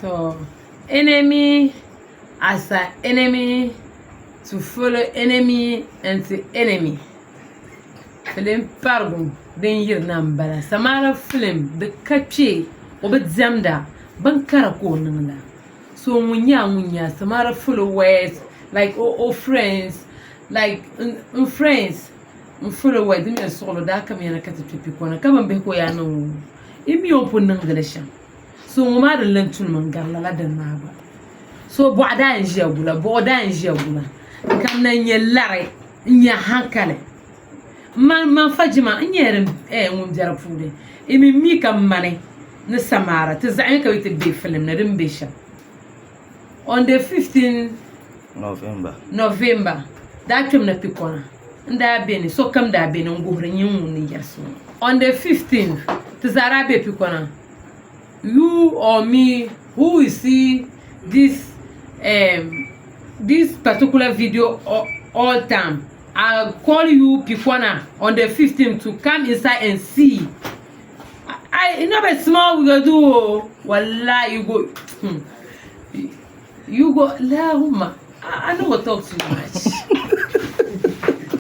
So, enemy as an enemy to follow enemy and to enemy. Film pardon, then year number. Samara film, the catchy, or the zamda, bankara corner. So, munya, Samara followers, like friends, like friends. Follow away, the solo that come in a catapult, come and be who I know. If you open English. So my learn to mangala than naba. So boda and jabula. Come then ye larry in your hankale. Man fajima in your won't jar food. It may make a money. No Samara, tis the anchor with a big film, Nadam Bishop. On the 15th November, that came the picona. And there been so come there been on going years. On the 15th, tis Arabe picona. You or me who will see this particular video all time, I'll call you Pikwana on the 15th to come inside and see. I know a small we go do wallah you go la huma. I know what talk too much.